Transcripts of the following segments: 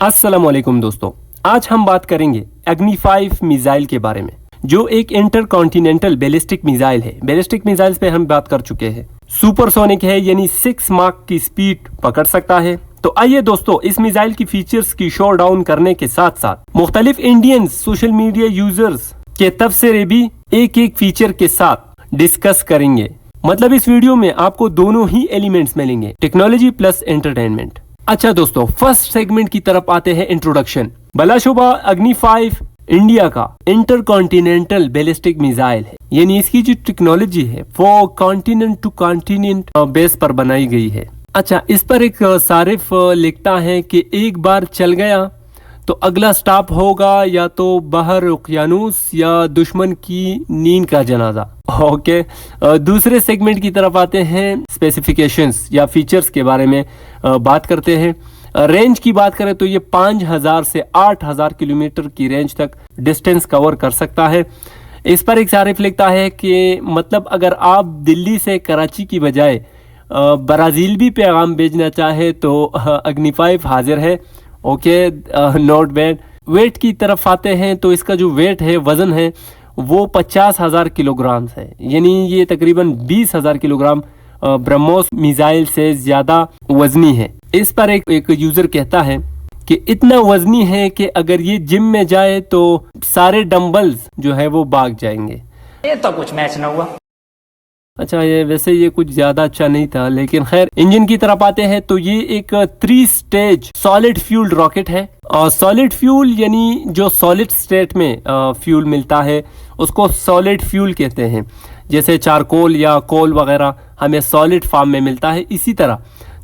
अस्सलाम वालेकुम दोस्तों, आज हम बात करेंगे अग्नि 5 मिसाइल के बारे में, जो एक इंटरकॉन्टिनेंटल बैलिस्टिक मिसाइल है। बैलिस्टिक मिसाइल्स पे हम बात कर चुके हैं। सुपरसोनिक है, यानी 6 माक की स्पीड पकड़ सकता है। तो आइए दोस्तों, इस मिसाइल की फीचर्स की शो डाउन करने के साथ साथ मुख्तलिफ इंडियन सोशल मीडिया यूजर्स के तबसरे भी एक एक फीचर के साथ डिस्कस करेंगे। मतलब इस वीडियो में आपको दोनों ही एलिमेंट्स मिलेंगे, टेक्नोलॉजी प्लस एंटरटेनमेंट। अच्छा दोस्तों, फर्स्ट सेगमेंट की तरफ आते हैं, इंट्रोडक्शन। बलाशुबा अग्नि 5 इंडिया का इंटरकॉन्टिनेंटल बैलिस्टिक मिसाइल है, यानी इसकी जो टेक्नोलॉजी है वो कॉन्टिनेंट टू कॉन्टिनेंट बेस पर बनाई गई है। अच्छा, इस पर एक सारिफ लिखता है कि एक बार चल गया तो अगला स्टॉप होगा या तो बहर उक़यानूस या दुश्मन की नींद का जनाजा। ओके, दूसरे सेगमेंट की तरफ आते हैं, स्पेसिफिकेशंस या फीचर्स के बारे में बात करते हैं। रेंज की बात करें तो ये 5000 से 8000 किलोमीटर की रेंज तक डिस्टेंस कवर कर सकता है। इस पर एक सारिफ लिखता है कि मतलब अगर आप दिल्ली से कराची की बजाय ब्राज़ील भी पैगाम भेजना चाहे तो अग्नि 5 हाजिर है। Okay, not bad. वेट की तरफ आते हैं तो इसका जो वेट है, वजन है, वो 50,000 किलोग्राम है, यानी ये तकरीबन 20,000 किलोग्राम ब्रह्मोस मिसाइल से ज्यादा वजनी है। इस पर एक यूजर कहता है कि इतना वजनी है कि अगर ये जिम में जाए तो सारे डंबल्स जो है वो भाग जाएंगे। ये तो कुछ मैच ना हुआ। अच्छा, ये वैसे ये कुछ ज्यादा अच्छा नहीं था, लेकिन खैर। इंजन की तरफ आते हैं तो ये एक 3 स्टेज सॉलिड फ्यूल रॉकेट है। और सॉलिड फ्यूल यानी जो सॉलिड स्टेट में फ्यूल मिलता है उसको सॉलिड फ्यूल कहते हैं। जैसे चारकोल या कोल वगैरह हमें सॉलिड फॉर्म में मिलता है, इसी तरह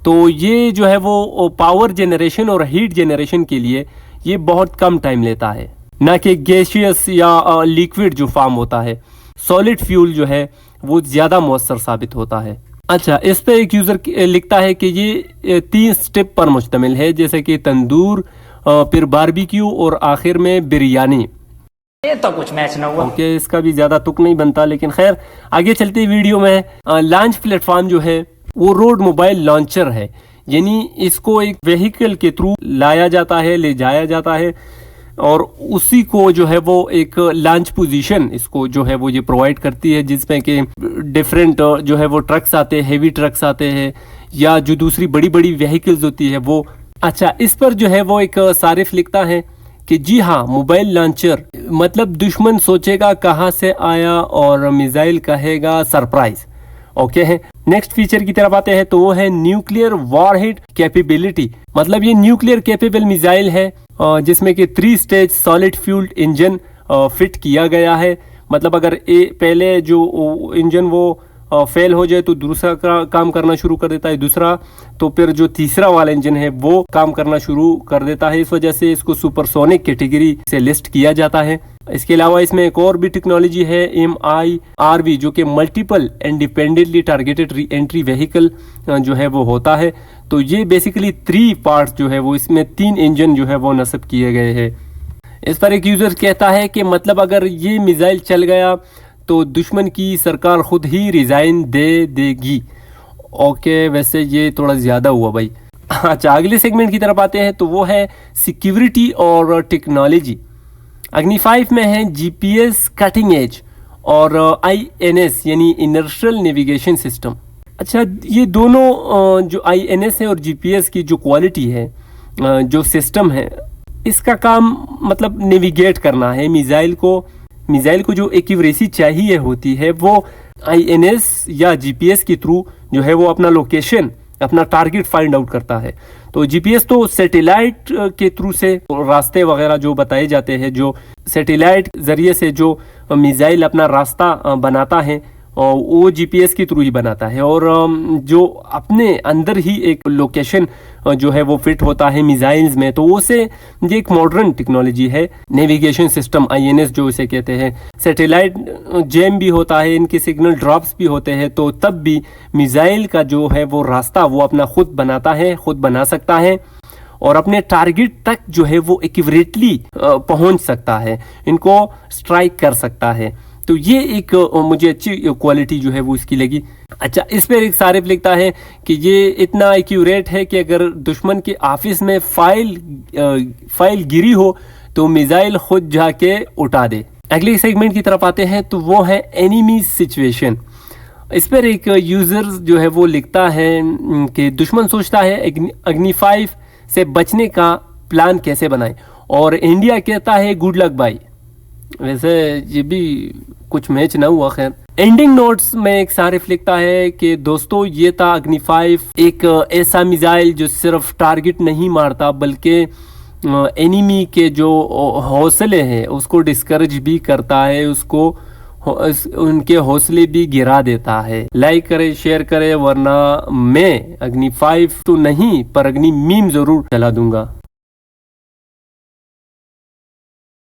तो ये जो है वो पावर जनरेशन और हीट जनरेशन के लिए ये बहुत कम टाइम लेता है, ना कि गैसियस या लिक्विड जो फॉर्म होता है। सॉलिड फ्यूल जो है वो ज्यादा मौसर साबित होता है। अच्छा, इस पे एक यूजर लिखता है कि ये 3 स्टेप पर मुश्तमिल है, जैसे कि तंदूर, फिर बारबेक्यू और आखिर में बिरयानी। ये तो कुछ मैच ना हुआ। ओके, इसका भी ज्यादा तुक नहीं बनता, लेकिन खैर आगे चलते वीडियो में। लॉन्च प्लेटफॉर्म जो है वो रोड मोबाइल लॉन्चर है, यानी इसको एक व्हीकल के थ्रू लाया जाता है, ले जाया जाता है, और उसी को जो है वो एक लॉन्च पोजीशन इसको जो है वो ये प्रोवाइड करती है, जिसमें कि डिफरेंट जो है वो ट्रक्स आते हैं, हेवी ट्रक्स आते हैं, या जो दूसरी बड़ी बड़ी व्हीकल्स होती है वो। अच्छा, इस पर जो है वो एक सारिफ लिखता है कि जी हाँ, मोबाइल लॉन्चर मतलब दुश्मन सोचेगा कहाँ से आया और मिसाइल कहेगा सरप्राइज। ओके है। नेक्स्ट फीचर की तरफ आते हैं तो वो है न्यूक्लियर वॉरहेड कैपेबिलिटी। मतलब ये न्यूक्लियर कैपेबल मिसाइल है जिसमें कि 3 stage solid fuelled engine fit किया गया है। मतलब अगर पहले जो इंजन वो फेल हो जाए तो दूसरा काम करना शुरू कर देता है, दूसरा तो फिर जो तीसरा वाला इंजन है वो काम करना शुरू कर देता है। इस वजह से इसको सुपरसोनिक कैटेगरी से लिस्ट किया जाता है। इसके अलावा इसमें एक और भी टेक्नोलॉजी है, MIRV, जो कि multiple independently targeted re entry vehicle जो है वो होता है। तो ये बेसिकली 3 पार्ट्स जो है वो इसमें 3 इंजन जो है वो नस्ब किए गए हैं। इस पर एक यूजर कहता है कि मतलब अगर ये मिसाइल चल गया तो दुश्मन की सरकार खुद ही रिजाइन दे देगी। ओके, वैसे ये थोड़ा ज्यादा हुआ भाई। अच्छा, अगले सेगमेंट की तरफ आते हैं तो वो है सिक्योरिटी और टेक्नोलॉजी। अग्नि 5 में है GPS कटिंग एज और INS यानी इनर्शियल नेविगेशन सिस्टम। अच्छा, ये दोनों जो INS है और GPS की जो क्वालिटी है, जो सिस्टम है, इसका काम मतलब नेविगेट करना है मिसाइल को जो एक्यूरेसी चाहिए होती है वो INS या GPS के थ्रू जो है वो अपना लोकेशन, अपना टारगेट फाइंड आउट करता है। तो GPS तो सैटेलाइट के थ्रू से रास्ते वगैरह जो बताए जाते हैं, जो सैटेलाइट जरिए से जो मिसाइल अपना रास्ता बनाता है और वो GPS के थ्रू ही बनाता है, और जो अपने अंदर ही एक लोकेशन जो है वो फिट होता है मिसाइल्स में। तो वो से ये एक मॉडर्न टेक्नोलॉजी है, नेविगेशन सिस्टम INS जो इसे कहते हैं। सैटेलाइट जैम भी होता है, इनके सिग्नल ड्रॉप्स भी होते हैं, तो तब भी मिसाइल का जो है वो रास्ता वो अपना खुद बनाता है, खुद बना सकता है, और अपने टारगेट तक जो है वो एक्यूरेटली पहुंच सकता है, इनको स्ट्राइक कर सकता है। तो ये एक मुझे अच्छी क्वालिटी जो है वो इसकी लगी। अच्छा, इस पर एक सारिफ लिखता है कि ये इतना एक्यूरेट है कि अगर दुश्मन के ऑफिस में फाइल गिरी हो तो मिसाइल खुद जाके उठा दे। अगले सेगमेंट की तरफ आते हैं, तो वो है एनिमी सिचुएशन। इस पर एक यूजर जो है वो लिखता है कि दुश्मन सोचता है अग्नि 5 से बचने का प्लान कैसे बनाए, और इंडिया कहता है गुड लक भाई। वैसे ये भी कुछ मैच ना हुआ। खैर, एंडिंग नोट्स में एक सारिफ लिखता है कि दोस्तों ये था अग्नि 5, एक ऐसा मिसाइल जो सिर्फ टारगेट नहीं मारता बल्कि एनिमी के जो हौसले हैं उसको डिस्करेज भी करता है, उसको उनके हौसले भी गिरा देता है। लाइक करें, शेयर करें, वरना मैं अग्नि 5 तो नहीं पर अग्नि मीम जरूर चला दूंगा।